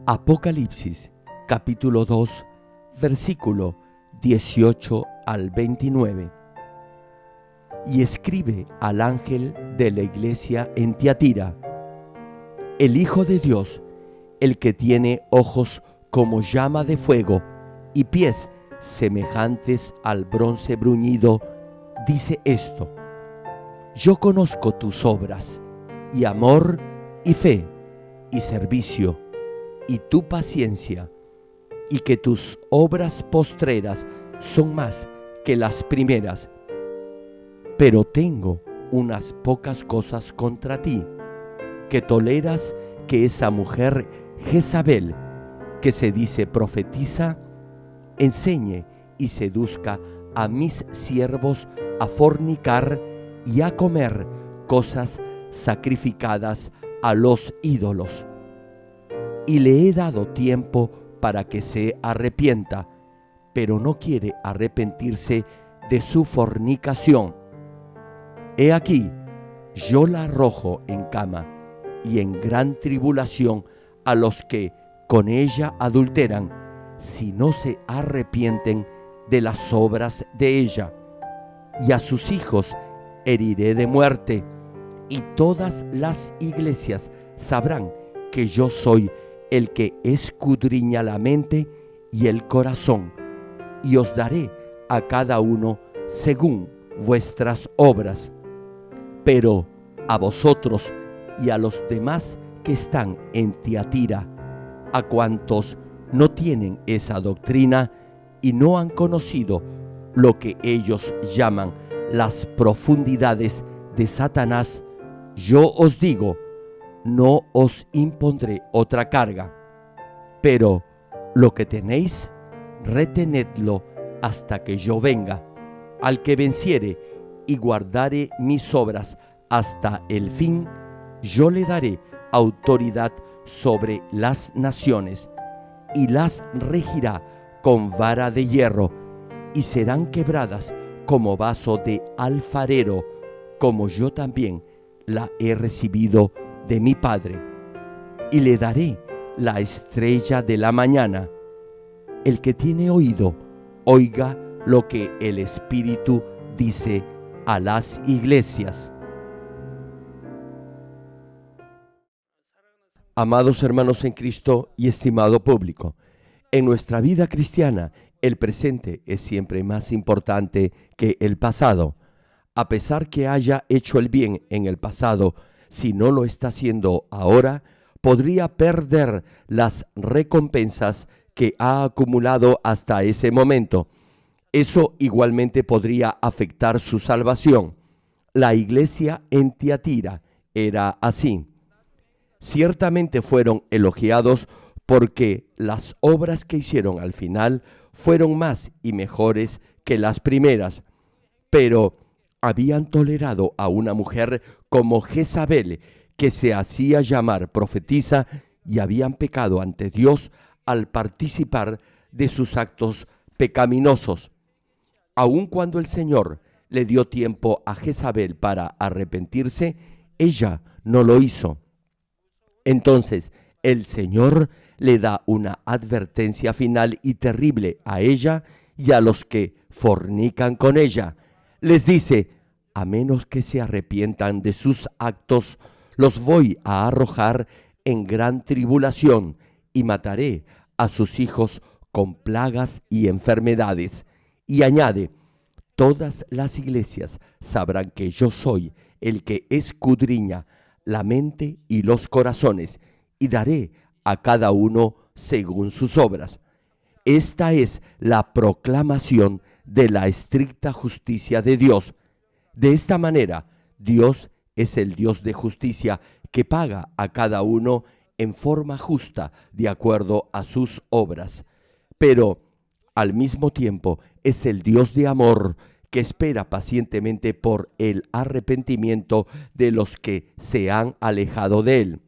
Apocalipsis, capítulo 2, versículo 18 al 29. Y escribe al ángel de la iglesia en Tiatira: el Hijo de Dios, el que tiene ojos como llama de fuego y pies semejantes al bronce bruñido, dice esto: yo conozco tus obras, y amor, y fe, y servicio, y tu paciencia, y que tus obras postreras son más que las primeras. Pero tengo unas pocas cosas contra ti, que toleras que esa mujer Jezabel, que se dice profetiza, enseñe y seduzca a mis siervos a fornicar y a comer cosas sacrificadas a los ídolos. Y le he dado tiempo para que se arrepienta, pero no quiere arrepentirse de su fornicación. He aquí, yo la arrojo en cama y en gran tribulación a los que con ella adulteran, si no se arrepienten de las obras de ella. Y a sus hijos heriré de muerte, y todas las iglesias sabrán que yo soy el que escudriña la mente y el corazón, y os daré a cada uno según vuestras obras. Pero a vosotros y a los demás que están en Tiatira, a cuantos no tienen esa doctrina y no han conocido lo que ellos llaman las profundidades de Satanás, yo os digo: no os impondré otra carga, pero lo que tenéis, retenedlo hasta que yo venga. Al que venciere y guardare mis obras hasta el fin, yo le daré autoridad sobre las naciones, y las regirá con vara de hierro, y serán quebradas como vaso de alfarero, como yo también la he recibido de mi Padre. Y le daré la estrella de la mañana. El que tiene oído, oiga lo que el Espíritu dice a las iglesias. Amados hermanos en Cristo y estimado público, en nuestra vida cristiana, el presente es siempre más importante que el pasado. A pesar que haya hecho el bien en el pasado, si no lo está haciendo ahora, podría perder las recompensas que ha acumulado hasta ese momento. Eso igualmente podría afectar su salvación. La iglesia en Tiatira era así. Ciertamente fueron elogiados porque las obras que hicieron al final fueron más y mejores que las primeras, pero habían tolerado a una mujer como Jezabel, que se hacía llamar profetisa, y habían pecado ante Dios al participar de sus actos pecaminosos. Aun cuando el Señor le dio tiempo a Jezabel para arrepentirse, ella no lo hizo. Entonces el Señor le da una advertencia final y terrible a ella y a los que fornican con ella. Les dice: a menos que se arrepientan de sus actos, los voy a arrojar en gran tribulación y mataré a sus hijos con plagas y enfermedades. Y añade: todas las iglesias sabrán que yo soy el que escudriña la mente y los corazones, y daré a cada uno según sus obras. Esta es la proclamación de la estricta justicia de Dios. De esta manera, Dios es el Dios de justicia que paga a cada uno en forma justa de acuerdo a sus obras. Pero al mismo tiempo es el Dios de amor que espera pacientemente por el arrepentimiento de los que se han alejado de él.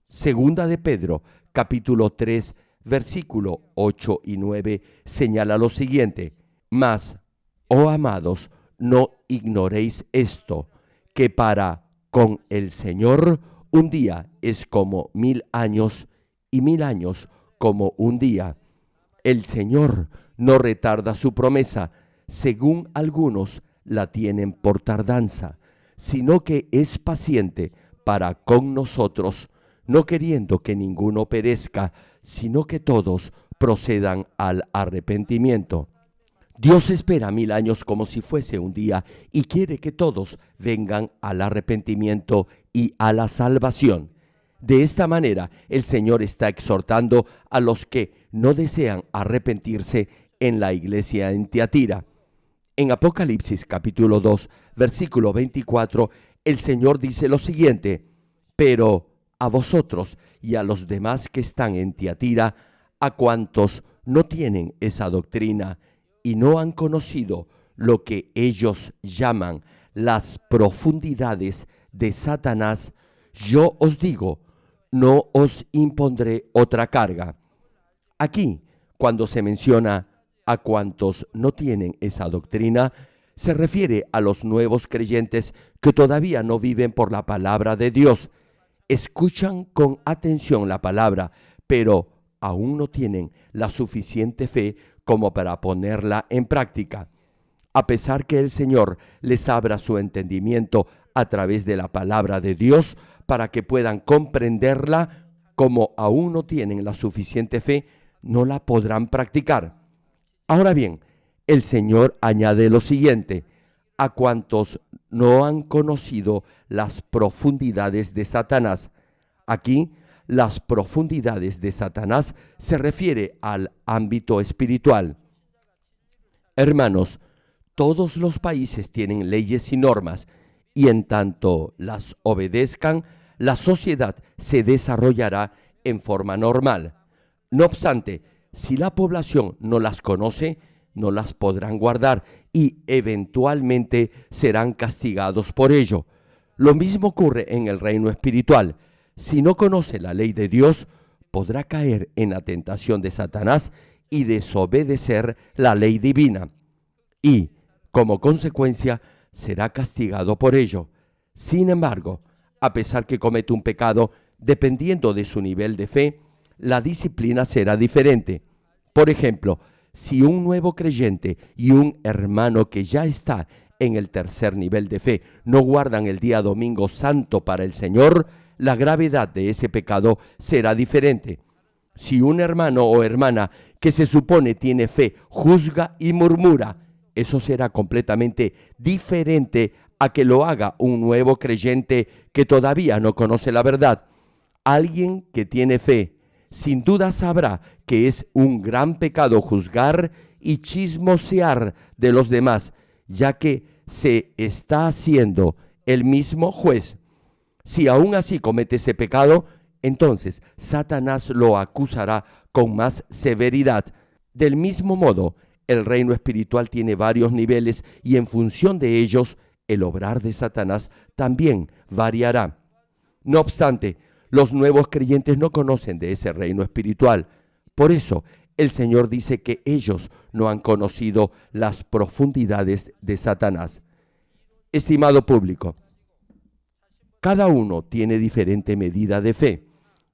Segunda de Pedro, capítulo 3, versículo 8 y 9, señala lo siguiente: mas, oh amados, no ignoréis esto, que para con el Señor un día es como 1000 años, y 1000 años como un día. El Señor no retarda su promesa, según algunos la tienen por tardanza, sino que es paciente para con nosotros, no queriendo que ninguno perezca, sino que todos procedan al arrepentimiento. Dios espera 1000 años como si fuese un día y quiere que todos vengan al arrepentimiento y a la salvación. De esta manera, el Señor está exhortando a los que no desean arrepentirse en la iglesia en Tiatira. En Apocalipsis capítulo 2, versículo 24, el Señor dice lo siguiente: pero a vosotros y a los demás que están en Tiatira, a cuantos no tienen esa doctrina y no han conocido lo que ellos llaman las profundidades de Satanás, yo os digo, no os impondré otra carga. Aquí, cuando se menciona a cuantos no tienen esa doctrina, se refiere a los nuevos creyentes que todavía no viven por la palabra de Dios. Escuchan con atención la palabra, pero aún no tienen la suficiente fe como para ponerla en práctica. A pesar que el Señor les abra su entendimiento a través de la palabra de Dios para que puedan comprenderla, como aún no tienen la suficiente fe, no la podrán practicar. Ahora bien, el Señor añade lo siguiente: a cuantos no han conocido las profundidades de Satanás. Aquí, las profundidades de Satanás se refiere al ámbito espiritual. Hermanos, todos los países tienen leyes y normas, y en tanto las obedezcan, la sociedad se desarrollará en forma normal. No obstante, si la población no las conoce, no las podrán guardar y eventualmente serán castigados por ello. Lo mismo ocurre en el reino espiritual. Si no conoce la ley de Dios, podrá caer en la tentación de Satanás y desobedecer la ley divina. Y, como consecuencia, será castigado por ello. Sin embargo, a pesar que comete un pecado, dependiendo de su nivel de fe, la disciplina será diferente. Por ejemplo, si un nuevo creyente y un hermano que ya está en el tercer nivel de fe no guardan el día domingo santo para el Señor, la gravedad de ese pecado será diferente. Si un hermano o hermana que se supone tiene fe juzga y murmura, eso será completamente diferente a que lo haga un nuevo creyente que todavía no conoce la verdad. Alguien que tiene fe sin duda sabrá que es un gran pecado juzgar y chismosear de los demás, ya que se está haciendo el mismo juez. Si aún así comete ese pecado, entonces Satanás lo acusará con más severidad. Del mismo modo, el reino espiritual tiene varios niveles y en función de ellos, el obrar de Satanás también variará. No obstante, los nuevos creyentes no conocen de ese reino espiritual. Por eso, el Señor dice que ellos no han conocido las profundidades de Satanás. Estimado público, cada uno tiene diferente medida de fe.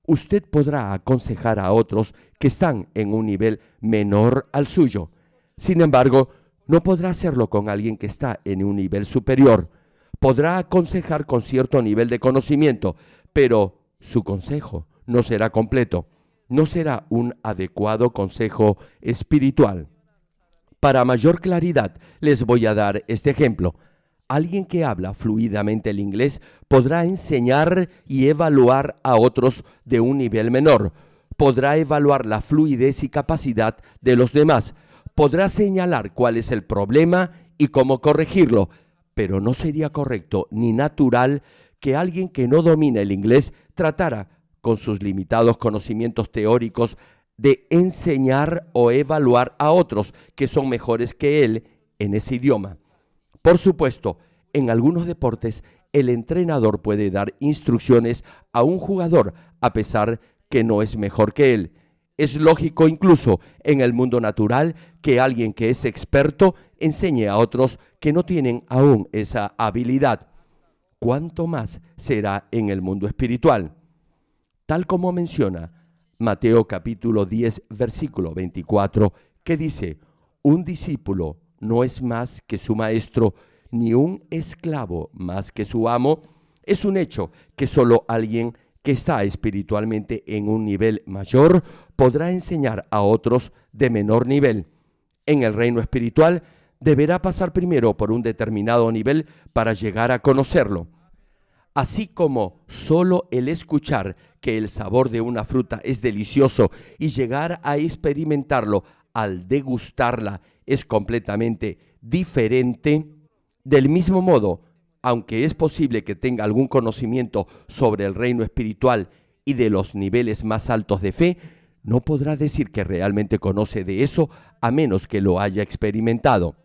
Usted podrá aconsejar a otros que están en un nivel menor al suyo. Sin embargo, no podrá hacerlo con alguien que está en un nivel superior. Podrá aconsejar con cierto nivel de conocimiento, pero su consejo no será completo, no será un adecuado consejo espiritual. Para mayor claridad, les voy a dar este ejemplo. Alguien que habla fluidamente el inglés podrá enseñar y evaluar a otros de un nivel menor. Podrá evaluar la fluidez y capacidad de los demás. Podrá señalar cuál es el problema y cómo corregirlo, pero no sería correcto ni natural que alguien que no domina el inglés tratara, con sus limitados conocimientos teóricos, de enseñar o evaluar a otros que son mejores que él en ese idioma. Por supuesto, en algunos deportes, el entrenador puede dar instrucciones a un jugador a pesar que no es mejor que él. Es lógico incluso en el mundo natural que alguien que es experto enseñe a otros que no tienen aún esa habilidad. ¿Cuánto más será en el mundo espiritual? Tal como menciona Mateo capítulo 10, versículo 24, que dice: un discípulo no es más que su maestro, ni un esclavo más que su amo. Es un hecho que solo alguien que está espiritualmente en un nivel mayor podrá enseñar a otros de menor nivel. En el reino espiritual deberá pasar primero por un determinado nivel para llegar a conocerlo. Así como solo el escuchar que el sabor de una fruta es delicioso y llegar a experimentarlo al degustarla es completamente diferente, del mismo modo, aunque es posible que tenga algún conocimiento sobre el reino espiritual y de los niveles más altos de fe, no podrá decir que realmente conoce de eso a menos que lo haya experimentado.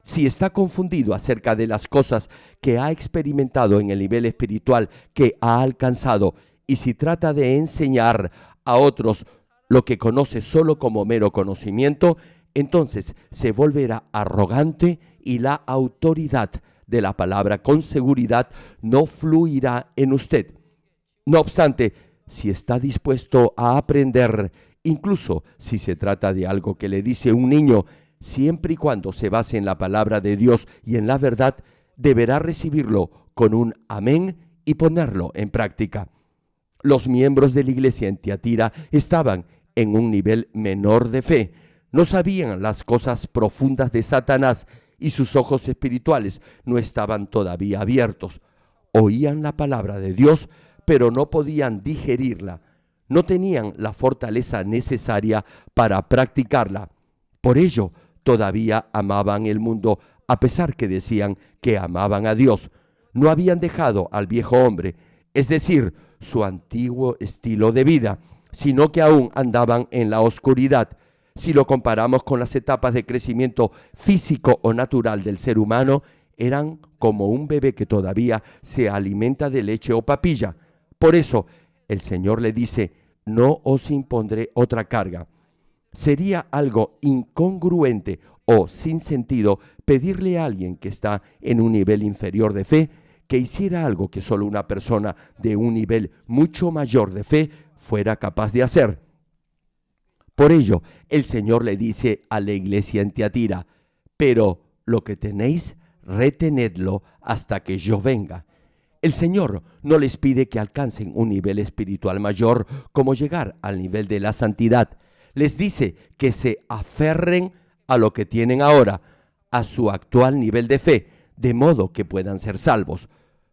Si está confundido acerca de las cosas que ha experimentado en el nivel espiritual que ha alcanzado, y si trata de enseñar a otros lo que conoce solo como mero conocimiento, entonces se volverá arrogante y la autoridad de la palabra con seguridad no fluirá en usted. No obstante, si está dispuesto a aprender, incluso si se trata de algo que le dice un niño, siempre y cuando se base en la palabra de Dios y en la verdad, deberá recibirlo con un amén y ponerlo en práctica. Los miembros de la iglesia en Tiatira estaban en un nivel menor de fe. No sabían las cosas profundas de Satanás y sus ojos espirituales no estaban todavía abiertos. Oían la palabra de Dios, pero no podían digerirla. No tenían la fortaleza necesaria para practicarla. Por ello, todavía amaban el mundo, a pesar que decían que amaban a Dios. No habían dejado al viejo hombre, es decir, su antiguo estilo de vida, sino que aún andaban en la oscuridad. Si lo comparamos con las etapas de crecimiento físico o natural del ser humano, eran como un bebé que todavía se alimenta de leche o papilla. Por eso, el Señor le dice: no os impondré otra carga. Sería algo incongruente o sin sentido pedirle a alguien que está en un nivel inferior de fe que hiciera algo que solo una persona de un nivel mucho mayor de fe fuera capaz de hacer. Por ello, el Señor le dice a la iglesia en Tiatira: pero lo que tenéis, retenedlo hasta que yo venga. El Señor no les pide que alcancen un nivel espiritual mayor, como llegar al nivel de la santidad. Les dice que se aferren a lo que tienen ahora, a su actual nivel de fe, de modo que puedan ser salvos.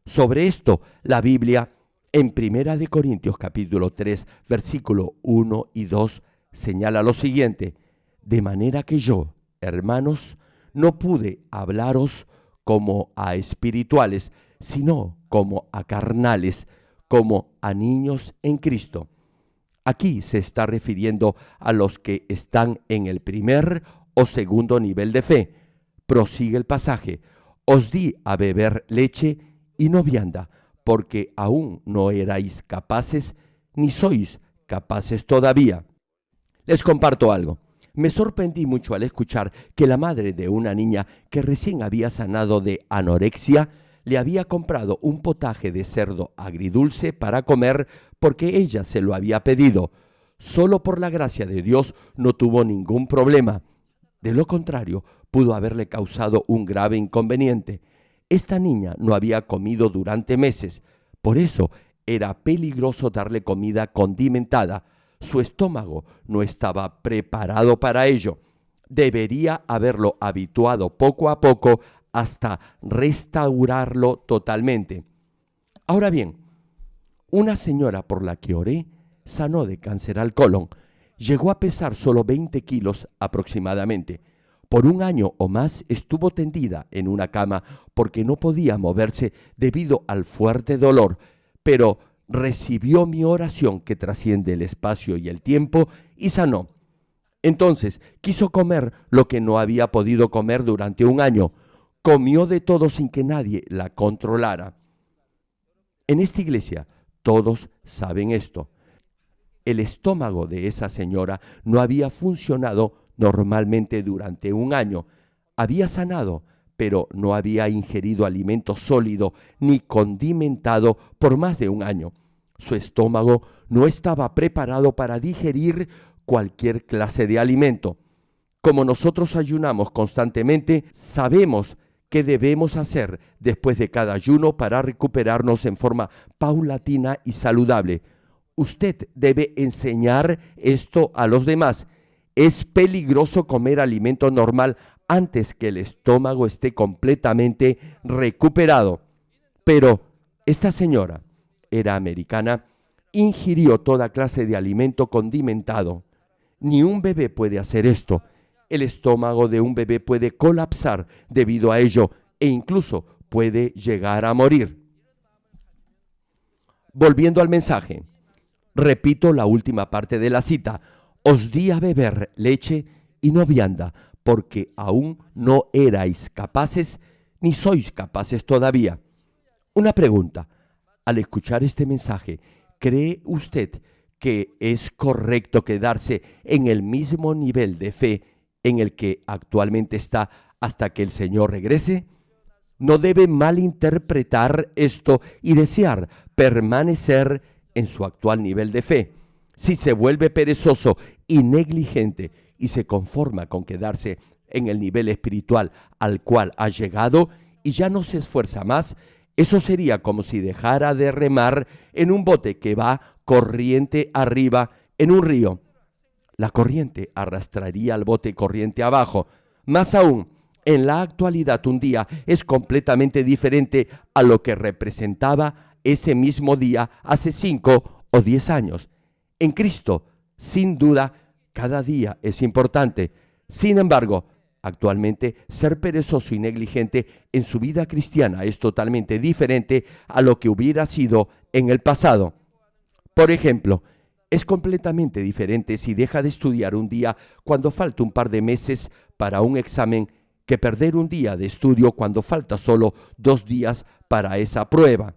Sobre esto, la Biblia, en 1 Corintios capítulo 3, versículo 1 y 2, señala lo siguiente: de manera que yo, hermanos, no pude hablaros como a espirituales, sino como a carnales, como a niños en Cristo. Aquí se está refiriendo a los que están en el primer o segundo nivel de fe. Prosigue el pasaje: os di a beber leche y no vianda, porque aún no erais capaces, ni sois capaces todavía. Les comparto algo. Me sorprendí mucho al escuchar que la madre de una niña que recién había sanado de anorexia le había comprado un potaje de cerdo agridulce para comer porque ella se lo había pedido. Solo por la gracia de Dios no tuvo ningún problema. De lo contrario, pudo haberle causado un grave inconveniente. Esta niña no había comido durante meses. Por eso era peligroso darle comida condimentada. Su estómago no estaba preparado para ello. Debería haberlo habituado poco a poco hasta restaurarlo totalmente. Ahora bien, una señora por la que oré sanó de cáncer al colon. Llegó a pesar solo 20 kilos aproximadamente. Por un año o más estuvo tendida en una cama porque no podía moverse debido al fuerte dolor, pero recibió mi oración que trasciende el espacio y el tiempo y sanó. Entonces quiso comer lo que no había podido comer durante un año. Comió de todo sin que nadie la controlara. En esta iglesia todos saben esto. El estómago de esa señora no había funcionado normalmente durante un año. Había sanado, pero no había ingerido alimento sólido ni condimentado por más de un año. Su estómago no estaba preparado para digerir cualquier clase de alimento. Como nosotros ayunamos constantemente, sabemos qué debemos hacer después de cada ayuno para recuperarnos en forma paulatina y saludable. Usted debe enseñar esto a los demás. Es peligroso comer alimento normal antes que el estómago esté completamente recuperado. Pero esta señora era americana, ingirió toda clase de alimento condimentado. Ni un bebé puede hacer esto. El estómago de un bebé puede colapsar debido a ello e incluso puede llegar a morir. Volviendo al mensaje, repito la última parte de la cita. Os di a beber leche y no vianda, porque aún no erais capaces, ni sois capaces todavía. Una pregunta. Al escuchar este mensaje, ¿cree usted que es correcto quedarse en el mismo nivel de fe en el que actualmente está hasta que el Señor regrese? No debe malinterpretar esto y desear permanecer en su actual nivel de fe. Si se vuelve perezoso y negligente y se conforma con quedarse en el nivel espiritual al cual ha llegado y ya no se esfuerza más, eso sería como si dejara de remar en un bote que va corriente arriba en un río. La corriente arrastraría al bote corriente abajo. Más aún, en la actualidad un día es completamente diferente a lo que representaba ese mismo día hace 5 o 10 años. En Cristo, sin duda, cada día es importante. Sin embargo, actualmente, ser perezoso y negligente en su vida cristiana es totalmente diferente a lo que hubiera sido en el pasado. Por ejemplo, es completamente diferente si deja de estudiar un día cuando falta un par de meses para un examen que perder un día de estudio cuando falta solo 2 días para esa prueba.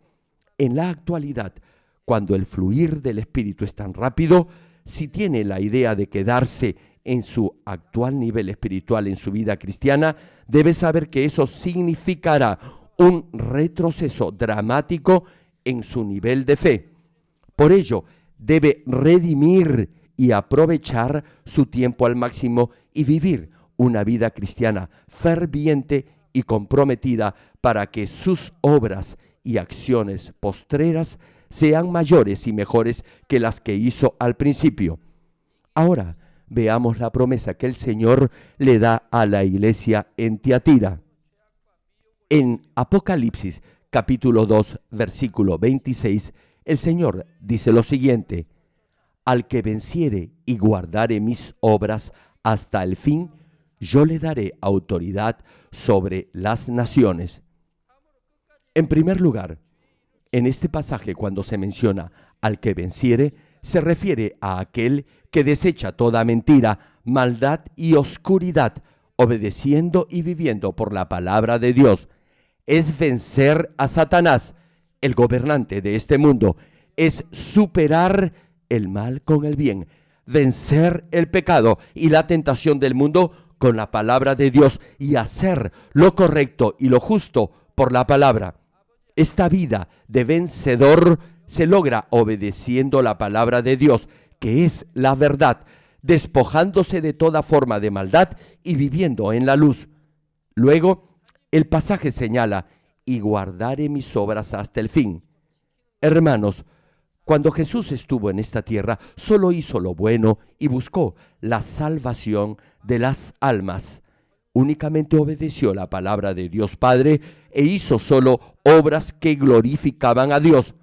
En la actualidad, cuando el fluir del Espíritu es tan rápido, si tiene la idea de quedarse en su actual nivel espiritual en su vida cristiana, debe saber que eso significará un retroceso dramático en su nivel de fe. Por ello, debe redimir y aprovechar su tiempo al máximo y vivir una vida cristiana ferviente y comprometida para que sus obras y acciones postreras sean mayores y mejores que las que hizo al principio. Ahora, veamos la promesa que el Señor le da a la iglesia en Tiatira. En Apocalipsis capítulo 2, versículo 26, el Señor dice lo siguiente: al que venciere y guardare mis obras hasta el fin, yo le daré autoridad sobre las naciones. En primer lugar, en este pasaje cuando se menciona al que venciere, se refiere a aquel que desecha toda mentira, maldad y oscuridad, obedeciendo y viviendo por la palabra de Dios. Es vencer a Satanás, el gobernante de este mundo. Es superar el mal con el bien, vencer el pecado y la tentación del mundo con la palabra de Dios y hacer lo correcto y lo justo por la palabra. Esta vida de vencedor se logra obedeciendo la palabra de Dios, que es la verdad, despojándose de toda forma de maldad y viviendo en la luz. Luego, el pasaje señala: y guardaré mis obras hasta el fin. Hermanos, cuando Jesús estuvo en esta tierra, solo hizo lo bueno y buscó la salvación de las almas. Únicamente obedeció la palabra de Dios Padre e hizo solo obras que glorificaban a Dios.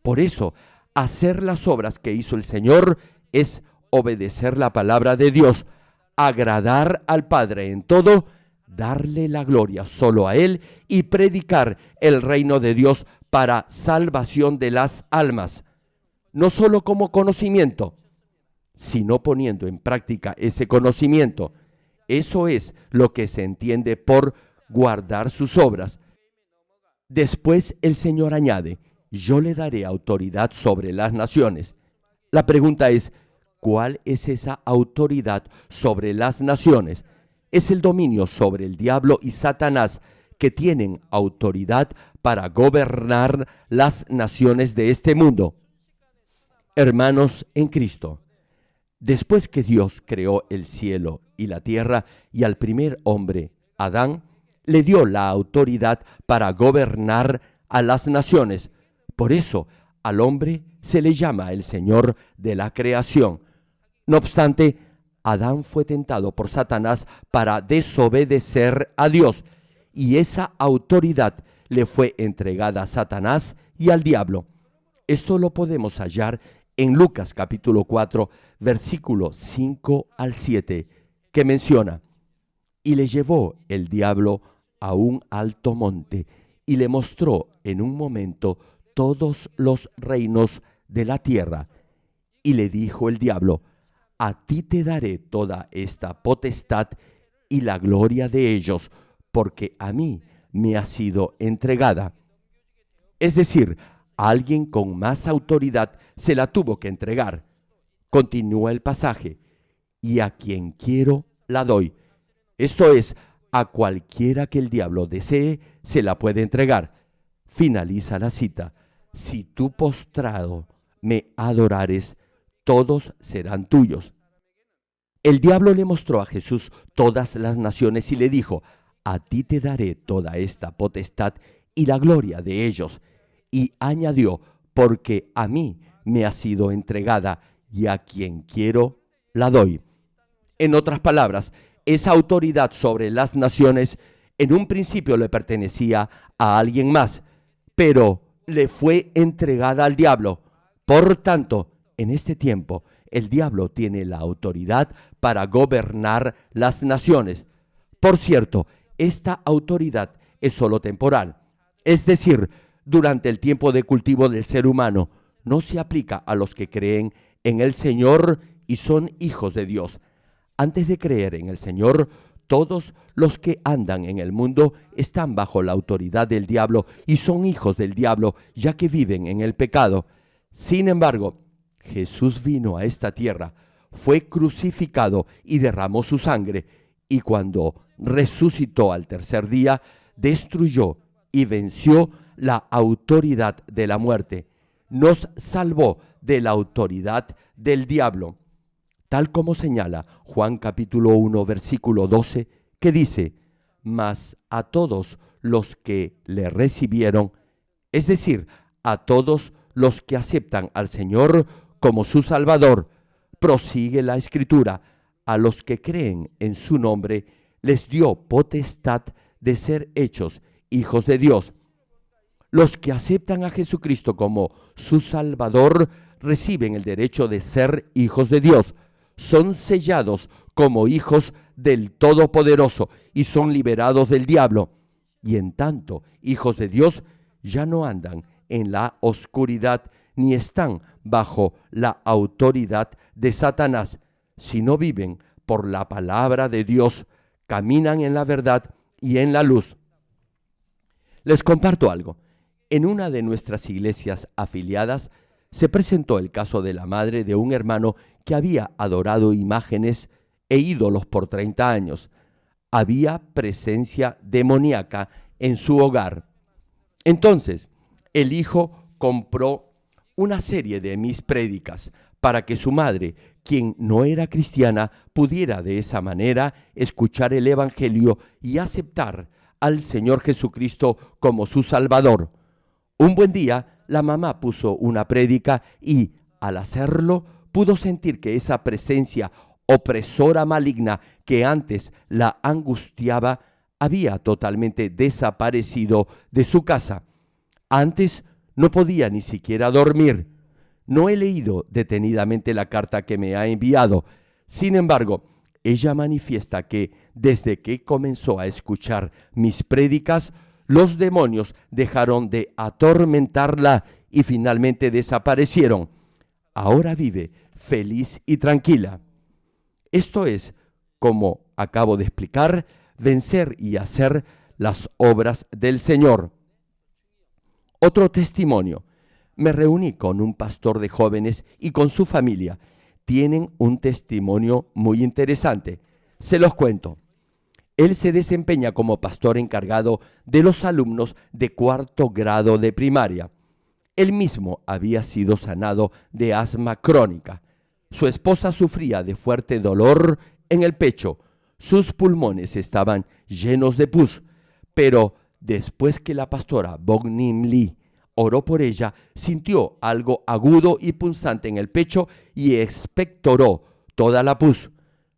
Por eso, hacer las obras que hizo el Señor es obedecer la palabra de Dios, agradar al Padre en todo, darle la gloria solo a Él y predicar el reino de Dios para salvación de las almas. No solo como conocimiento, sino poniendo en práctica ese conocimiento. Eso es lo que se entiende por guardar sus obras. Después el Señor añade: yo le daré autoridad sobre las naciones. La pregunta es: ¿cuál es esa autoridad sobre las naciones? Es el dominio sobre el diablo y Satanás, que tienen autoridad para gobernar las naciones de este mundo. Hermanos en Cristo, después que Dios creó el cielo y la tierra y al primer hombre, Adán, le dio la autoridad para gobernar a las naciones. Por eso al hombre se le llama el Señor de la creación. No obstante, Adán fue tentado por Satanás para desobedecer a Dios, y esa autoridad le fue entregada a Satanás y al diablo. Esto lo podemos hallar en Lucas capítulo 4, versículo 5 al 7, que menciona: y le llevó el diablo a un alto monte, y le mostró en un momento todos los reinos de la tierra. Y le dijo el diablo: a ti te daré toda esta potestad y la gloria de ellos, porque a mí me ha sido entregada. Es decir, alguien con más autoridad se la tuvo que entregar. Continúa el pasaje: y a quien quiero la doy. Esto es, a cualquiera que el diablo desee, se la puede entregar. Finaliza la cita: si tú postrado me adorares, todos serán tuyos. El diablo le mostró a Jesús todas las naciones y le dijo: a ti te daré toda esta potestad y la gloria de ellos. Y añadió: porque a mí me ha sido entregada, y a quien quiero la doy. En otras palabras, esa autoridad sobre las naciones en un principio le pertenecía a alguien más, pero le fue entregada al diablo. Por tanto, en este tiempo, el diablo tiene la autoridad para gobernar las naciones. Por cierto, esta autoridad es solo temporal, es decir, durante el tiempo de cultivo del ser humano. No se aplica a los que creen en el Señor y son hijos de Dios. Antes de creer en el Señor, todos los que andan en el mundo están bajo la autoridad del diablo y son hijos del diablo, ya que viven en el pecado. Sin embargo, Jesús vino a esta tierra, fue crucificado y derramó su sangre, y cuando resucitó al tercer día, destruyó y venció la autoridad de la muerte. Nos salvó de la autoridad del diablo, tal como señala Juan capítulo 1, versículo 12, que dice: mas a todos los que le recibieron, es decir, a todos los que aceptan al Señor como su Salvador, prosigue la Escritura, a los que creen en su nombre, les dio potestad de ser hechos hijos de Dios. Los que aceptan a Jesucristo como su Salvador reciben el derecho de ser hijos de Dios. Son sellados como hijos del Todopoderoso y son liberados del diablo. Y en tanto, hijos de Dios ya no andan en la oscuridad ni están bajo la autoridad de Satanás, sino viven por la palabra de Dios, caminan en la verdad y en la luz. Les comparto algo. En una de nuestras iglesias afiliadas se presentó el caso de la madre de un hermano que había adorado imágenes e ídolos por 30 años. Había presencia demoníaca en su hogar. Entonces, el hijo compró una serie de mis prédicas para que su madre, quien no era cristiana, pudiera de esa manera escuchar el Evangelio y aceptar al Señor Jesucristo como su Salvador. Un buen día, la mamá puso una prédica y, al hacerlo, pudo sentir que esa presencia opresora maligna que antes la angustiaba había totalmente desaparecido de su casa. Antes no podía ni siquiera dormir. No he leído detenidamente la carta que me ha enviado. Sin embargo, ella manifiesta que desde que comenzó a escuchar mis prédicas, los demonios dejaron de atormentarla y finalmente desaparecieron. Ahora vive feliz y tranquila. Esto es, como acabo de explicar, vencer y hacer las obras del Señor. Otro testimonio. Me reuní con un pastor de jóvenes y con su familia. Tienen un testimonio muy interesante. Se los cuento. Él se desempeña como pastor encargado de los alumnos de 4º grado de primaria. Él mismo había sido sanado de asma crónica. Su esposa sufría de fuerte dolor en el pecho. Sus pulmones estaban llenos de pus. Pero después que la pastora Bong-Nim Lee oró por ella, sintió algo agudo y punzante en el pecho y expectoró toda la pus.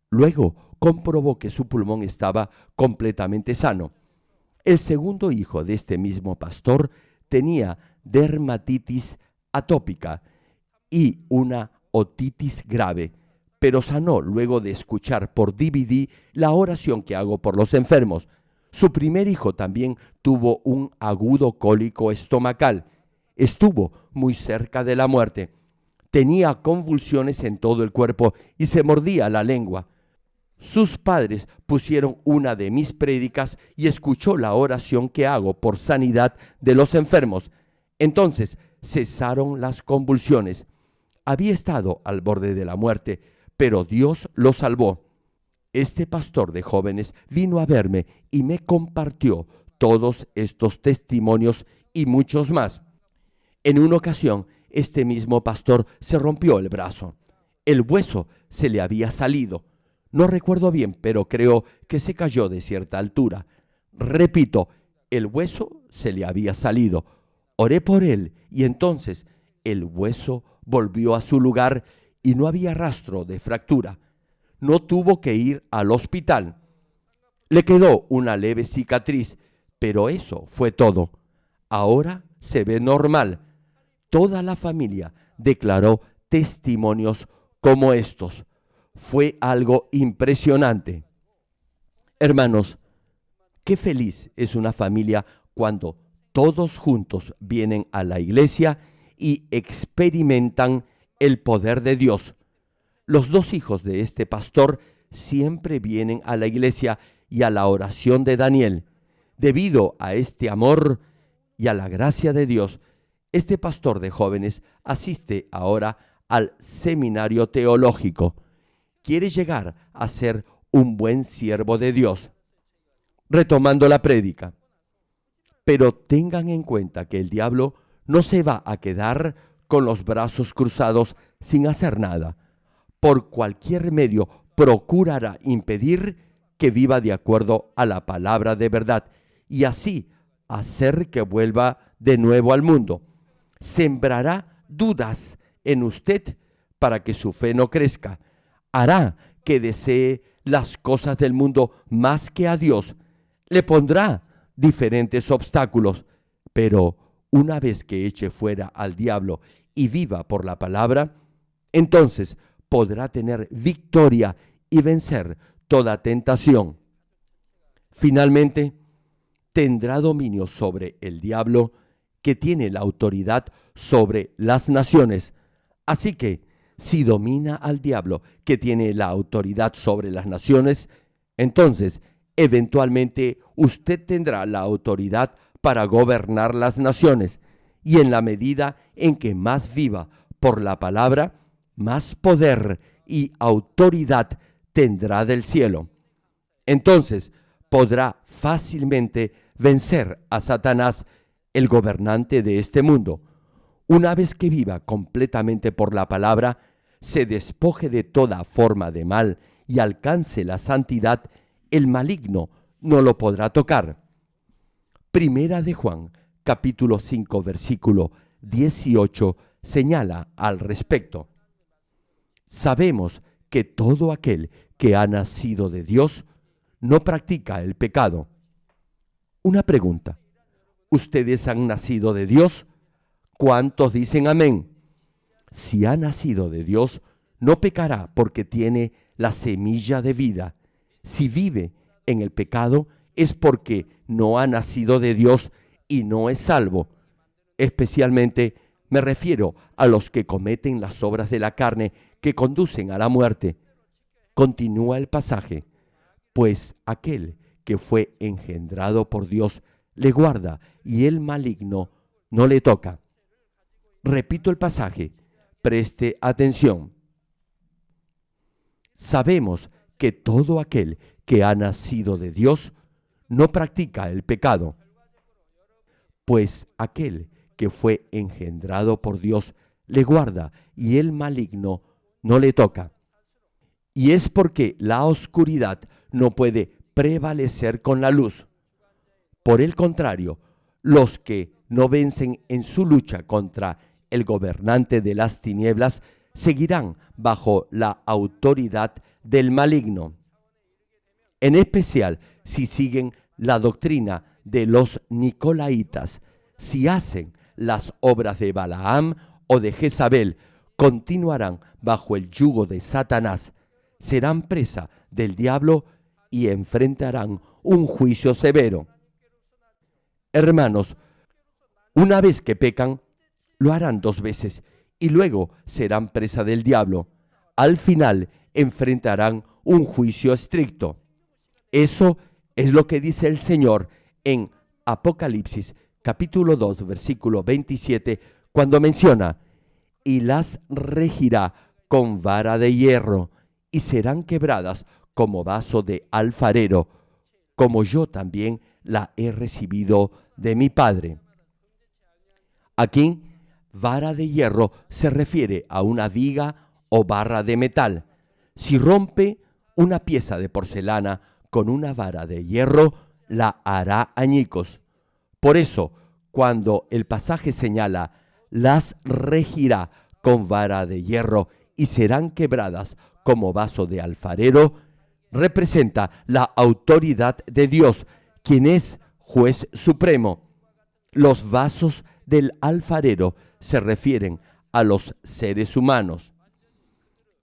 Luego comprobó que su pulmón estaba completamente sano. El segundo hijo de este mismo pastor tenía dermatitis atópica y una otitis grave, pero sanó luego de escuchar por DVD la oración que hago por los enfermos. Su primer hijo también tuvo un agudo cólico estomacal. Estuvo muy cerca de la muerte. Tenía convulsiones en todo el cuerpo y se mordía la lengua. Sus padres pusieron una de mis prédicas y escuchó la oración que hago por sanidad de los enfermos. Entonces cesaron las convulsiones. Había estado al borde de la muerte, pero Dios lo salvó. Este pastor de jóvenes vino a verme y me compartió todos estos testimonios y muchos más. En una ocasión, este mismo pastor se rompió el brazo. El hueso se le había salido. No recuerdo bien, pero creo que se cayó de cierta altura. Repito, el hueso se le había salido. Oré por él y entonces el hueso volvió a su lugar y no había rastro de fractura. No tuvo que ir al hospital. Le quedó una leve cicatriz, pero eso fue todo. Ahora se ve normal. Toda la familia declaró testimonios como estos. Fue algo impresionante. Hermanos, qué feliz es una familia cuando todos juntos vienen a la iglesia y experimentan el poder de Dios. Los dos hijos de este pastor siempre vienen a la iglesia y a la oración de Daniel. Debido a este amor y a la gracia de Dios, este pastor de jóvenes asiste ahora al seminario teológico. Quiere llegar a ser un buen siervo de Dios. Retomando la prédica. Pero tengan en cuenta que el diablo no se va a quedar con los brazos cruzados sin hacer nada. Por cualquier medio procurará impedir que viva de acuerdo a la palabra de verdad y así hacer que vuelva de nuevo al mundo. Sembrará dudas en usted para que su fe no crezca. Hará que desee las cosas del mundo más que a Dios. Le pondrá diferentes obstáculos, pero una vez que eche fuera al diablo y viva por la palabra, entonces podrá tener victoria y vencer toda tentación. Finalmente, tendrá dominio sobre el diablo, que tiene la autoridad sobre las naciones. Así que, si domina al diablo, que tiene la autoridad sobre las naciones, entonces, eventualmente, usted tendrá la autoridad para gobernar las naciones. Y en la medida en que más viva por la palabra, más poder y autoridad tendrá del cielo. Entonces, podrá fácilmente vencer a Satanás, el gobernante de este mundo. Una vez que viva completamente por la palabra, se despoje de toda forma de mal y alcance la santidad, el maligno no lo podrá tocar. Primera de Juan, capítulo 5, versículo 18, señala al respecto. Sabemos que todo aquel que ha nacido de Dios no practica el pecado. Una pregunta. ¿Ustedes han nacido de Dios? ¿Cuántos dicen amén? Si ha nacido de Dios, no pecará porque tiene la semilla de vida. Si vive en el pecado, es porque no ha nacido de Dios y no es salvo. Especialmente me refiero a los que cometen las obras de la carne que conducen a la muerte. Continúa el pasaje. Pues aquel que fue engendrado por Dios le guarda y el maligno no le toca. Repito el pasaje, preste atención. Sabemos que todo aquel que ha nacido de Dios no practica el pecado. Pues aquel que fue engendrado por Dios le guarda y el maligno no le toca. Y es porque la oscuridad no puede prevalecer con la luz. Por el contrario, los que no vencen en su lucha contra el gobernante de las tinieblas seguirán bajo la autoridad del maligno. En especial, si siguen la doctrina de los nicolaitas, si hacen las obras de Balaam o de Jezabel, continuarán bajo el yugo de Satanás, serán presa del diablo y enfrentarán un juicio severo. Hermanos, una vez que pecan, lo harán 2 veces y luego serán presa del diablo. Al final enfrentarán un juicio estricto. Eso es lo que dice el Señor en Apocalipsis capítulo 2, versículo 27, cuando menciona: y las regirá con vara de hierro, y serán quebradas como vaso de alfarero, como yo también la he recibido de mi Padre. Aquí, vara de hierro se refiere a una viga o barra de metal. Si rompe una pieza de porcelana con una vara de hierro, la hará añicos. Por eso, cuando el pasaje señala, las regirá con vara de hierro y serán quebradas como vaso de alfarero, representa la autoridad de Dios, quien es juez supremo. Los vasos del alfarero se refieren a los seres humanos.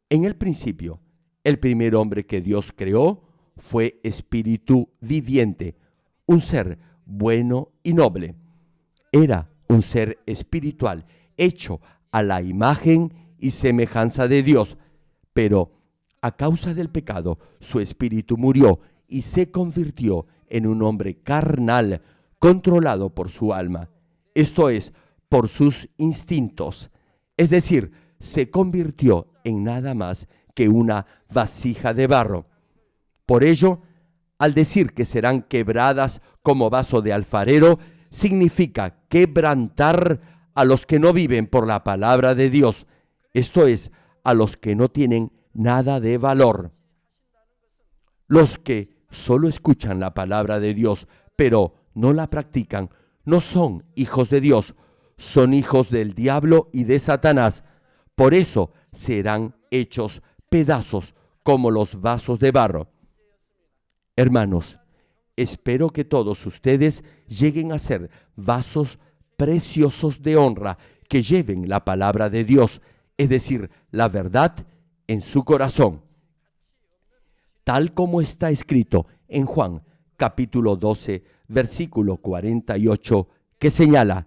En el principio, el primer hombre que Dios creó fue espíritu viviente, un ser bueno y noble. Era un ser espiritual, hecho a la imagen y semejanza de Dios, pero a causa del pecado, su espíritu murió y se convirtió en un hombre carnal, controlado por su alma, esto es, por sus instintos. Es decir, se convirtió en nada más que una vasija de barro. Por ello, al decir que serán quebradas como vaso de alfarero, significa quebrantar a los que no viven por la palabra de Dios, esto es, a los que no tienen nada de valor. Los que solo escuchan la palabra de Dios, pero no la practican, no son hijos de Dios, son hijos del diablo y de Satanás. Por eso serán hechos pedazos como los vasos de barro. Hermanos, espero que todos ustedes lleguen a ser vasos preciosos de honra, que lleven la palabra de Dios, es decir, la verdad, en su corazón. Tal como está escrito en Juan capítulo 12, versículo 48, que señala: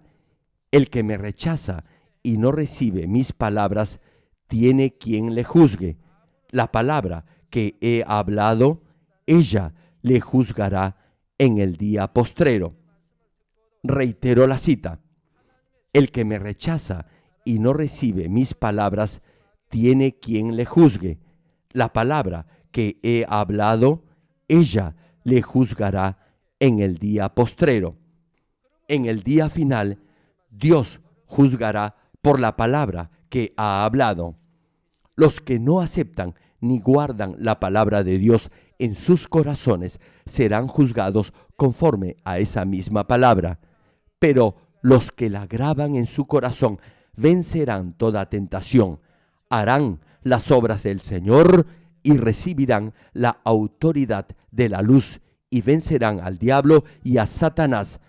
el que me rechaza y no recibe mis palabras, tiene quien le juzgue. La palabra que he hablado, ella le juzgará en el día postrero. Reitero la cita: el que me rechaza y no recibe mis palabras, tiene quien le juzgue. La palabra que he hablado, ella le juzgará en el día postrero. En el día final, Dios juzgará por la palabra que ha hablado. Los que no aceptan ni guardan la palabra de Dios en sus corazones serán juzgados conforme a esa misma palabra. Pero los que la graban en su corazón vencerán toda tentación, harán las obras del Señor y recibirán la autoridad de la luz y vencerán al diablo y a Satanás,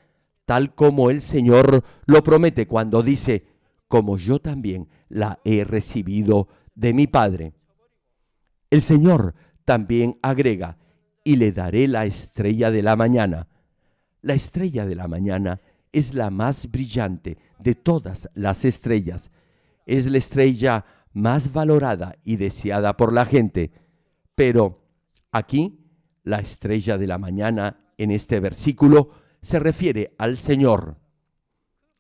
tal como el Señor lo promete cuando dice: como yo también la he recibido de mi Padre. El Señor también agrega: y le daré la estrella de la mañana. La estrella de la mañana es la más brillante de todas las estrellas. Es la estrella más valorada y deseada por la gente. Pero aquí, la estrella de la mañana en este versículo se refiere al Señor.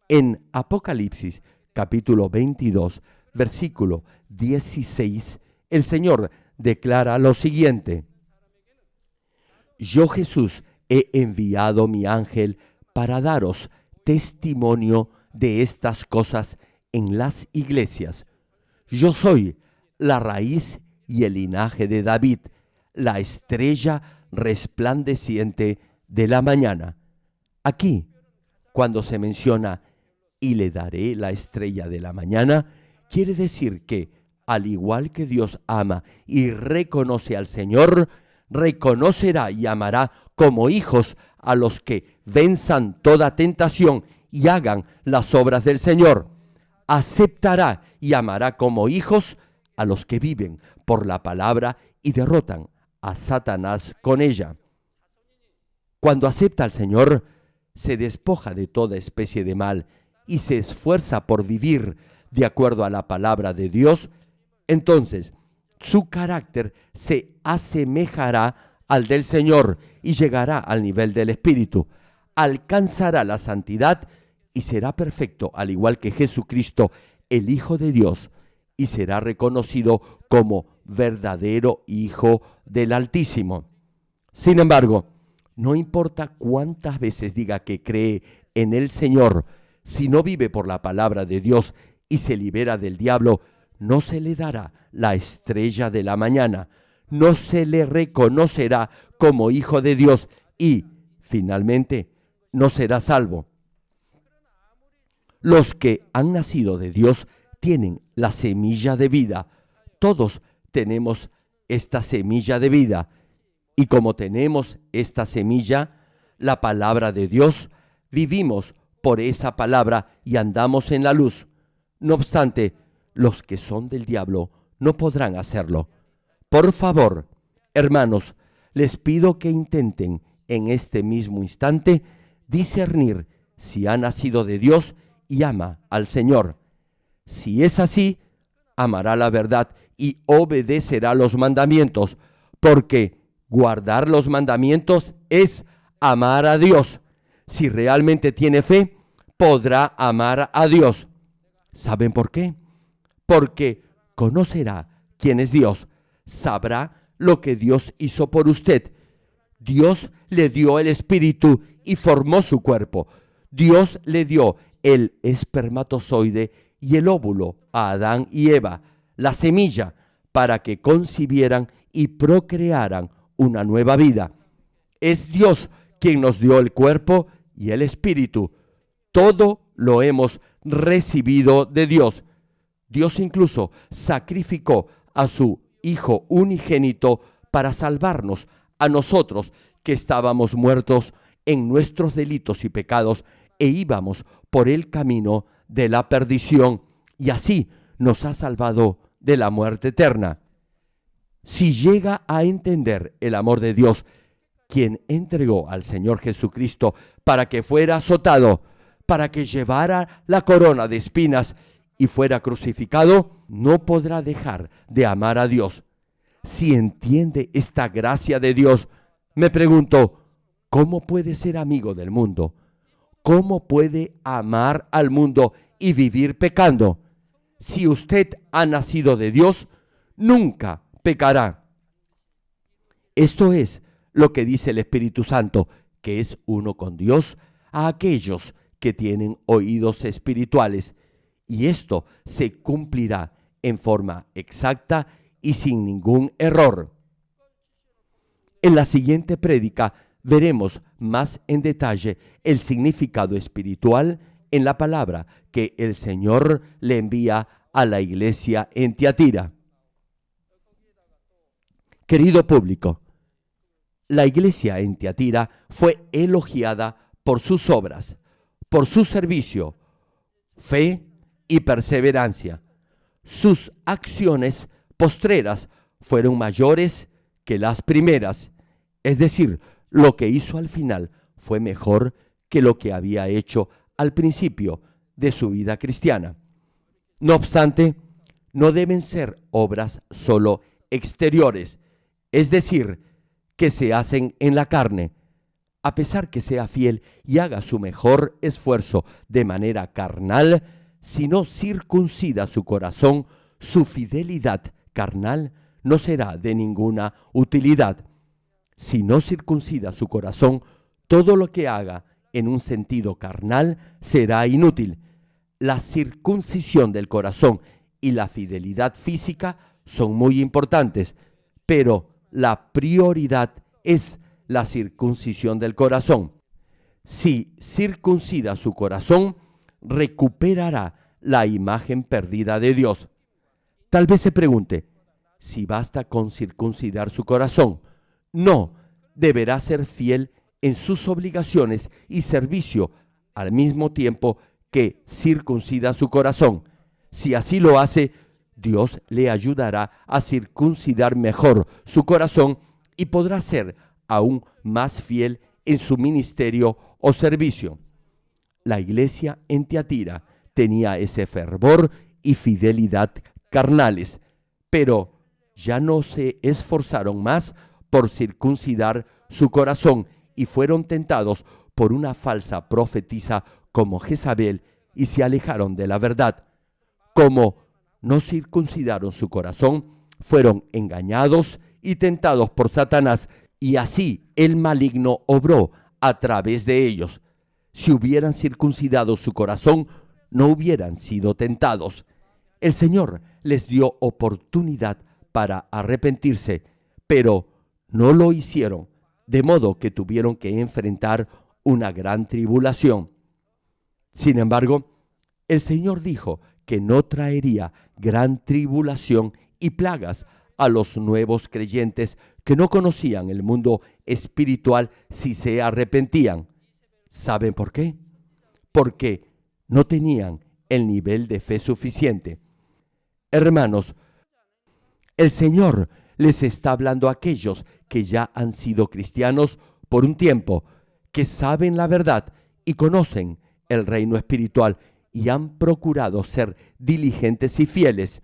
En Apocalipsis capítulo 22, versículo 16, el Señor declara lo siguiente: yo, Jesús, he enviado mi ángel para daros testimonio de estas cosas en las iglesias. Yo soy la raíz y el linaje de David, la estrella resplandeciente de la mañana. Aquí, cuando se menciona y le daré la estrella de la mañana, quiere decir que, al igual que Dios ama y reconoce al Señor, reconocerá y amará como hijos a los que venzan toda tentación y hagan las obras del Señor. Aceptará y amará como hijos a los que viven por la palabra y derrotan a Satanás con ella. Cuando acepta al Señor, se despoja de toda especie de mal y se esfuerza por vivir de acuerdo a la palabra de Dios. Entonces, su carácter se asemejará al del Señor y llegará al nivel del Espíritu. Alcanzará la santidad y será perfecto, al igual que Jesucristo, el Hijo de Dios, y será reconocido como verdadero Hijo del Altísimo. Sin embargo, no importa cuántas veces diga que cree en el Señor, si no vive por la palabra de Dios y se libera del diablo, no se le dará la estrella de la mañana, no se le reconocerá como hijo de Dios y, finalmente, no será salvo. Los que han nacido de Dios tienen la semilla de vida. Todos tenemos esta semilla de vida. Y como tenemos esta semilla, la palabra de Dios, vivimos por esa palabra y andamos en la luz. No obstante, los que son del diablo no podrán hacerlo. Por favor, hermanos, les pido que intenten en este mismo instante discernir si ha nacido de Dios y ama al Señor. Si es así, amará la verdad y obedecerá los mandamientos, porque guardar los mandamientos es amar a Dios. Si realmente tiene fe, podrá amar a Dios. ¿Saben por qué? Porque conocerá quién es Dios, sabrá lo que Dios hizo por usted. Dios le dio el espíritu y formó su cuerpo. Dios le dio el espermatozoide y el óvulo a Adán y Eva, la semilla, para que concibieran y procrearan una nueva vida. Es Dios quien nos dio el cuerpo y el espíritu. Todo lo hemos recibido de Dios. Dios incluso sacrificó a su Hijo unigénito para salvarnos a nosotros que estábamos muertos en nuestros delitos y pecados e íbamos por el camino de la perdición, y así nos ha salvado de la muerte eterna. Si llega a entender el amor de Dios, quien entregó al Señor Jesucristo para que fuera azotado, para que llevara la corona de espinas y fuera crucificado, no podrá dejar de amar a Dios. Si entiende esta gracia de Dios, me pregunto, ¿cómo puede ser amigo del mundo? ¿Cómo puede amar al mundo y vivir pecando? Si usted ha nacido de Dios, nunca pecará. Esto es lo que dice el Espíritu Santo, que es uno con Dios, a aquellos que tienen oídos espirituales. Y esto se cumplirá en forma exacta y sin ningún error. En la siguiente prédica veremos más en detalle el significado espiritual en la palabra que el Señor le envía a la iglesia en Tiatira. Querido público, la iglesia en Tiatira fue elogiada por sus obras, por su servicio, fe y perseverancia. Sus acciones postreras fueron mayores que las primeras, es decir, lo que hizo al final fue mejor que lo que había hecho al principio de su vida cristiana. No obstante, no deben ser obras solo exteriores, es decir, que se hacen en la carne. A pesar que sea fiel y haga su mejor esfuerzo de manera carnal, si no circuncida su corazón, su fidelidad carnal no será de ninguna utilidad. Si no circuncida su corazón, todo lo que haga en un sentido carnal será inútil. la circuncisión del corazón y la fidelidad física son muy importantes, pero la prioridad es la circuncisión del corazón. Si circuncida su corazón, recuperará la imagen perdida de Dios. Tal vez se pregunte si basta con circuncidar su corazón. No, deberá ser fiel en sus obligaciones y servicio al mismo tiempo que circuncida su corazón. Si así lo hace, Dios le ayudará a circuncidar mejor su corazón y podrá ser aún más fiel en su ministerio o servicio. La iglesia en Tiatira tenía ese fervor y fidelidad carnales, pero ya no se esforzaron más por circuncidar su corazón y fueron tentados por una falsa profetisa como Jezabel y se alejaron de la verdad. Como no circuncidaron su corazón, fueron engañados y tentados por Satanás, y así el maligno obró a través de ellos. Si hubieran circuncidado su corazón, no hubieran sido tentados. El Señor les dio oportunidad para arrepentirse, pero no lo hicieron, de modo que tuvieron que enfrentar una gran tribulación. Sin embargo, el Señor dijo que no traería gran tribulación y plagas a los nuevos creyentes que no conocían el mundo espiritual si se arrepentían. ¿Saben por qué? Porque no tenían el nivel de fe suficiente. Hermanos, el Señor les está hablando a aquellos que ya han sido cristianos por un tiempo, que saben la verdad y conocen el reino espiritual y han procurado ser diligentes y fieles.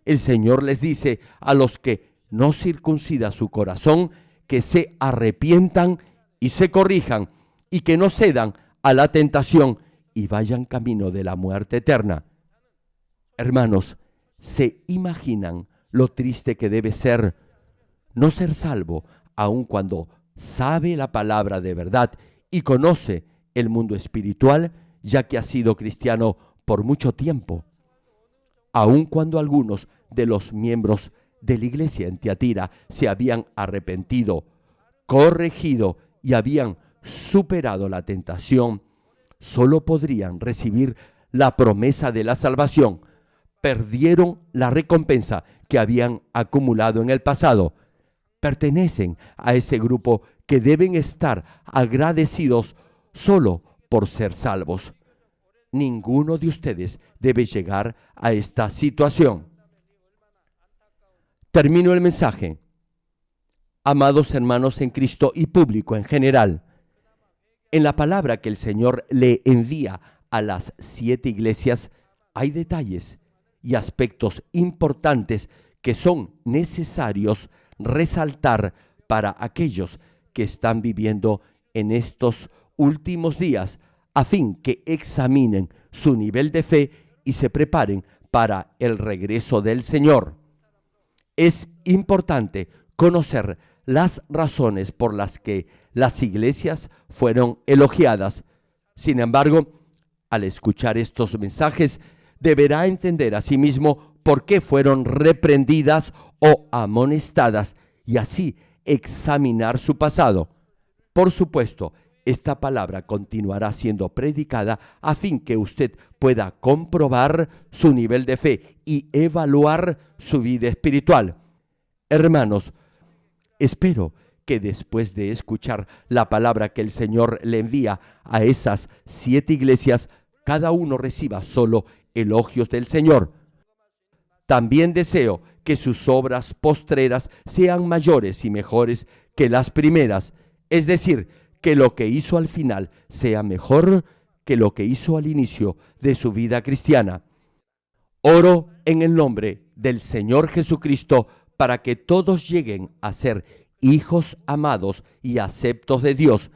El Señor les dice a los que no circuncida su corazón que se arrepientan y se corrijan y que no cedan a la tentación y vayan camino de la muerte eterna. Hermanos, ¿se imaginan lo triste que debe ser no ser salvo, aun cuando sabe la palabra de verdad y conoce el mundo espiritual, ya que ha sido cristiano por mucho tiempo? Aun cuando algunos de los miembros de la iglesia en Tiatira se habían arrepentido, corregido y habían superado la tentación, solo podrían recibir la promesa de la salvación. Perdieron la recompensa que habían acumulado en el pasado. Pertenecen a ese grupo que deben estar agradecidos solo por ser salvos. Ninguno de ustedes debe llegar a esta situación. Termino el mensaje. Amados hermanos en Cristo y público en general, en la palabra que el Señor le envía a las 7 iglesias hay detalles y aspectos importantes que son necesarios resaltar para aquellos que están viviendo en estos últimos días, a fin que examinen su nivel de fe y se preparen para el regreso del Señor. Es importante conocer las razones por las que las iglesias fueron elogiadas. Sin embargo, al escuchar estos mensajes, deberá entender asimismo por qué fueron reprendidas o amonestadas y así examinar su pasado. Por supuesto, esta palabra continuará siendo predicada a fin que usted pueda comprobar su nivel de fe y evaluar su vida espiritual. Hermanos, espero que después de escuchar la palabra que el Señor le envía a esas 7 iglesias, cada uno reciba solo elogios del Señor. También deseo que sus obras postreras sean mayores y mejores que las primeras, es decir, que lo que hizo al final sea mejor que lo que hizo al inicio de su vida cristiana. Oro en el nombre del Señor Jesucristo para que todos lleguen a ser hijos amados y aceptos de Dios,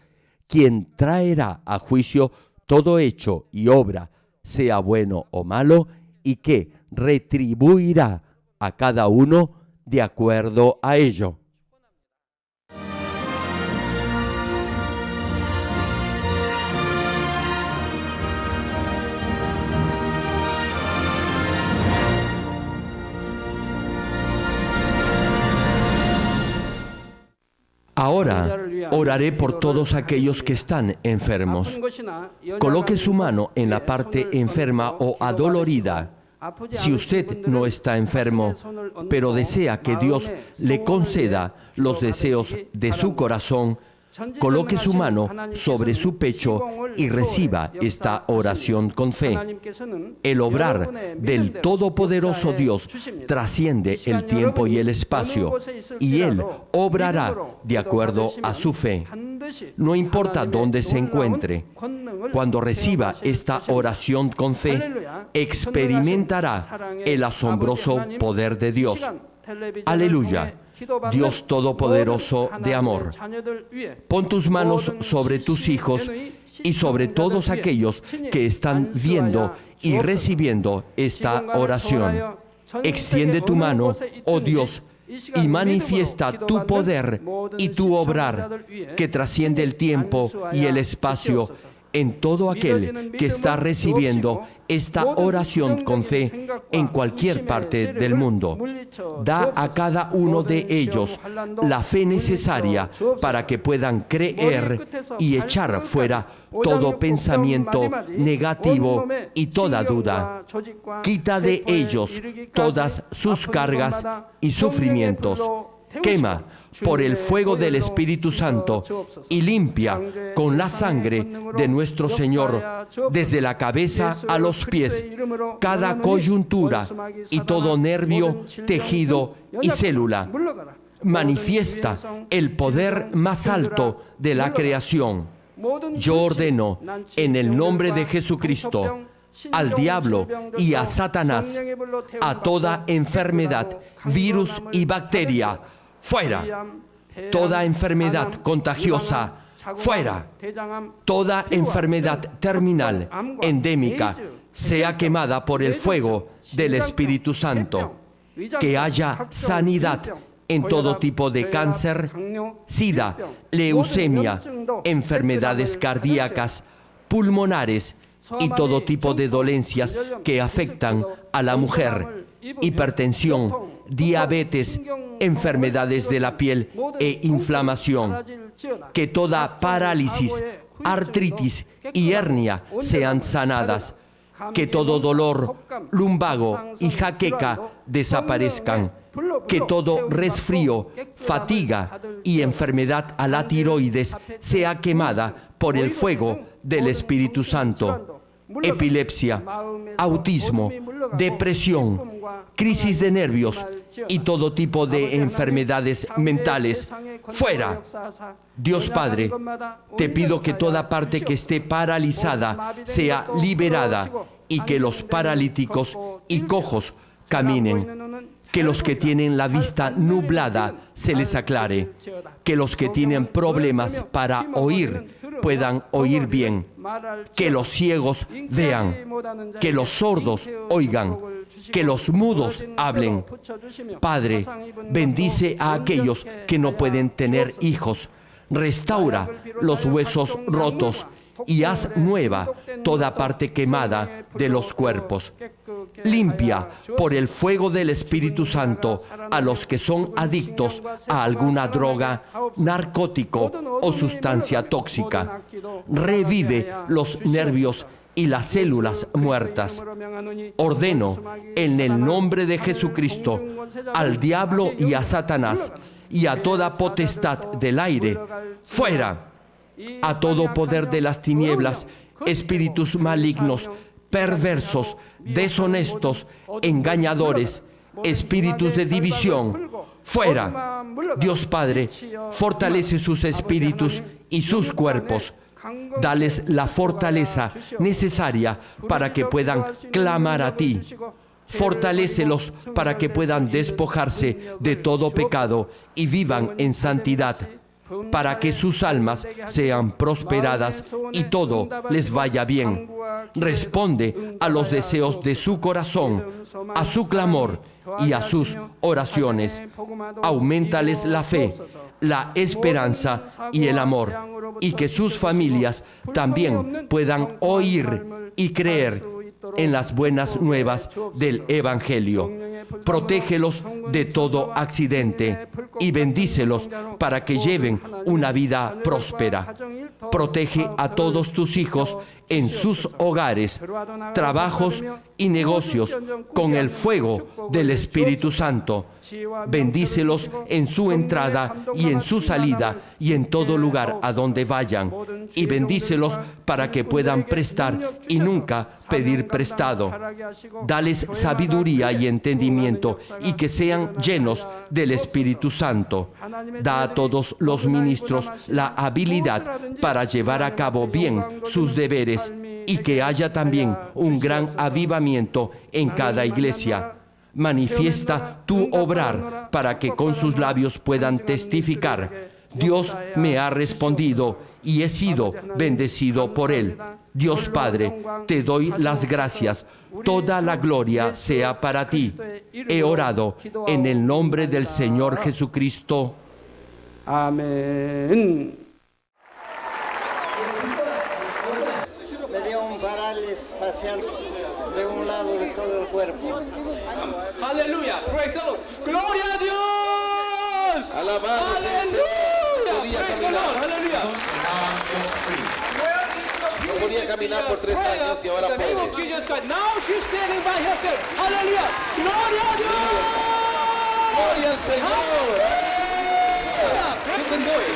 quien traerá a juicio todo hecho y obra, sea bueno o malo, y que retribuirá a cada uno de acuerdo a ello. Ahora oraré por todos aquellos que están enfermos. Coloque su mano en la parte enferma o adolorida. Si usted no está enfermo, pero desea que Dios le conceda los deseos de su corazón, coloque su mano sobre su pecho y reciba esta oración con fe. El obrar del Todopoderoso Dios trasciende el tiempo y el espacio, y Él obrará de acuerdo a su fe. No importa dónde se encuentre, cuando reciba esta oración con fe, experimentará el asombroso poder de Dios. Aleluya. Dios Todopoderoso de amor, pon tus manos sobre tus hijos y sobre todos aquellos que están viendo y recibiendo esta oración. Extiende tu mano, oh Dios, y manifiesta tu poder y tu obrar que trasciende el tiempo y el espacio en todo aquel que está recibiendo esta oración con fe en cualquier parte del mundo. Da a cada uno de ellos la fe necesaria para que puedan creer y echar fuera todo pensamiento negativo y toda duda. Quita de ellos todas sus cargas y sufrimientos. Quema por el fuego del Espíritu Santo y limpia con la sangre de nuestro Señor desde la cabeza a los pies cada coyuntura y todo nervio, tejido y célula. Manifiesta el poder más alto de la creación. Yo ordeno en el nombre de Jesucristo al diablo y a Satanás, a toda enfermedad, virus y bacteria, fuera. Toda enfermedad contagiosa, fuera. Toda enfermedad terminal, endémica, sea quemada por el fuego del Espíritu Santo. Que haya sanidad en todo tipo de cáncer, sida, leucemia, enfermedades cardíacas, pulmonares y todo tipo de dolencias que afectan a la mujer, hipertensión, diabetes, enfermedades de la piel e inflamación. Que toda parálisis, artritis y hernia sean sanadas. Que todo dolor, lumbago y jaqueca desaparezcan. Que todo resfrío, fatiga y enfermedad a la tiroides sea quemada por el fuego del Espíritu Santo. Epilepsia, autismo, depresión, crisis de nervios y todo tipo de enfermedades mentales, fuera. Dios Padre, te pido que toda parte que esté paralizada sea liberada y que los paralíticos y cojos caminen. Que los que tienen la vista nublada se les aclare. Que los que tienen problemas para oír puedan oír bien. Que los ciegos vean. Que los sordos oigan. Que los mudos hablen. Padre, bendice a aquellos que no pueden tener hijos. Restaura los huesos rotos y haz nueva toda parte quemada de los cuerpos. Limpia por el fuego del Espíritu Santo a los que son adictos a alguna droga, narcótico o sustancia tóxica. Revive los nervios y las células muertas. Ordeno en el nombre de Jesucristo al diablo y a Satanás y a toda potestad del aire, fuera. A todo poder de las tinieblas, espíritus malignos, perversos, deshonestos, engañadores, espíritus de división, fuera. Dios Padre, fortalece sus espíritus y sus cuerpos. Dales la fortaleza necesaria para que puedan clamar a ti. Fortalécelos para que puedan despojarse de todo pecado y vivan en santidad, para que sus almas sean prosperadas y todo les vaya bien. Responde a los deseos de su corazón, a su clamor y a sus oraciones. Auméntales la fe, la esperanza y el amor, y que sus familias también puedan oír y creer en las buenas nuevas del Evangelio. protégelos de todo accidente y bendícelos para que lleven una vida próspera. Protege a todos tus hijos en sus hogares, trabajos y negocios con el fuego del Espíritu Santo. Bendícelos en su entrada y en su salida y en todo lugar a donde vayan. Y bendícelos para que puedan prestar y nunca pedir prestado. Dales sabiduría y entendimiento y que sean llenos del Espíritu Santo. Da a todos los ministros la habilidad para llevar a cabo bien sus deberes y que haya también un gran avivamiento en cada iglesia. Manifiesta tu obrar para que con sus labios puedan testificar: Dios me ha respondido y he sido bendecido por Él. Dios Padre, te doy las gracias. Toda la gloria sea para ti. He orado en el nombre del Señor Jesucristo. Amén. Me dio un parálisis facial de un lado de todo el cuerpo. Aleluya, praise the Lord. Gloria a Dios. Alabado sea el Señor. Aleluya, praise the Lord. Aleluya. No podía caminar por 3 años y ahora puede. Now she's standing by herself. Aleluya. Gloria a Dios. Gloria al Señor. You can do it.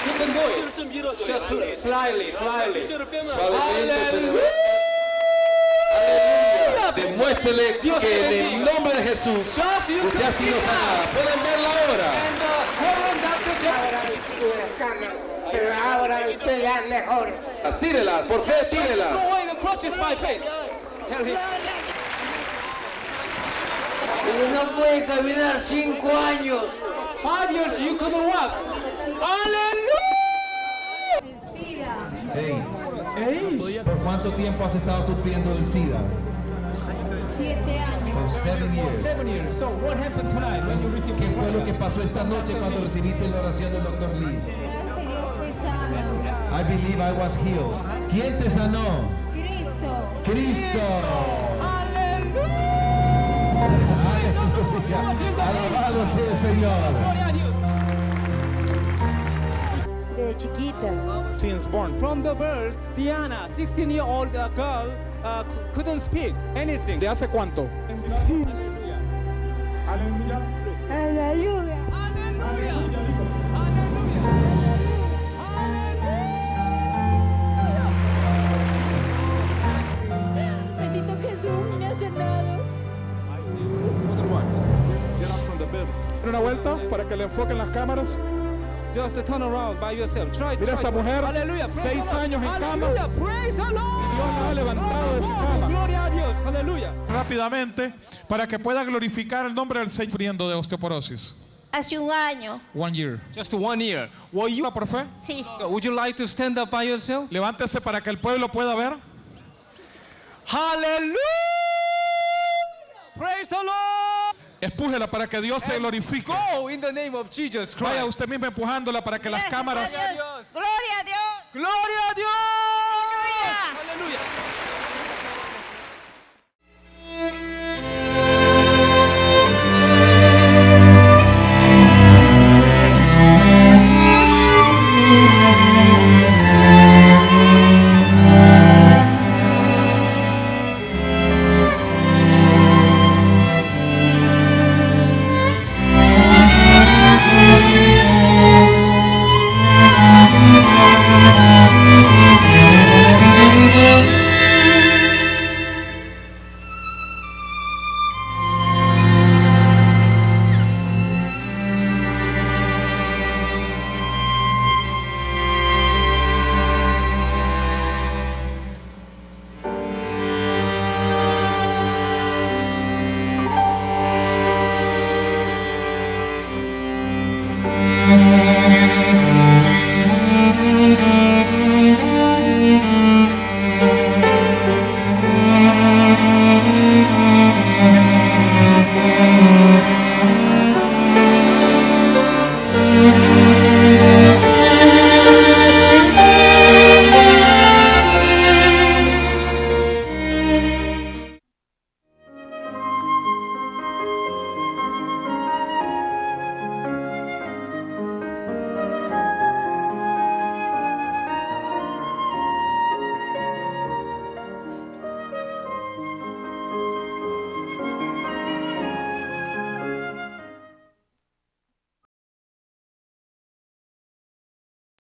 You can do it. Just slightly. Suavemente se le ve. Aleluya. Demuéstrele que en el nombre de Jesús usted ha sido sanada. Pueden verla ahora. Ahora estuve en cama, pero ahora estoy ya mejor. Tírela, por fe, tírela. Throw away the crutches by faith. Tell him. No puede caminar 5 años. 5 years you couldn't walk. Aleluya. AIDS. ¿Por cuánto tiempo has estado sufriendo del SIDA? 7 años. For 7 years. 7 years. So what happened tonight when you received ¿Qué fue lo que pasó esta noche cuando recibiste la oración del Dr. Lee? Gracias a Dios fue sano. I believe I was healed. ¿Quién te sanó? Cristo. Cristo. Aleluya. Alabado sea el Señor. Gloria a Dios. De chiquita. Since born. From the birth, Diana, 16-year-old girl, couldn't speak anything. ¿De hace cuánto? Aleluya. Aleluya. Aleluya. Aleluya. Bendito Jesús, me ha sanado. Una vuelta para que le enfoquen las cámaras. Just to turn around by yourself. Try. Mira esta mujer, Aleluya. 6 años en cama. Aleluya. Praise the Lord. Dios la ha levantado de su cama. Gloria a Dios. Aleluya. Rápidamente, para que pueda glorificar el nombre del Señor, sufriendo de osteoporosis. Hace un año. 1 year. Just 1 year. Were you Por fe, Sí. So would you like to stand up by yourself? levántese para que el pueblo pueda ver. Hallelujah! Praise the Lord! Empújela para que Dios se glorifique. Go in the name of Jesus Christ. Vaya usted mismo empujándola para que las cámaras Gloria a Dios. Gloria a Dios!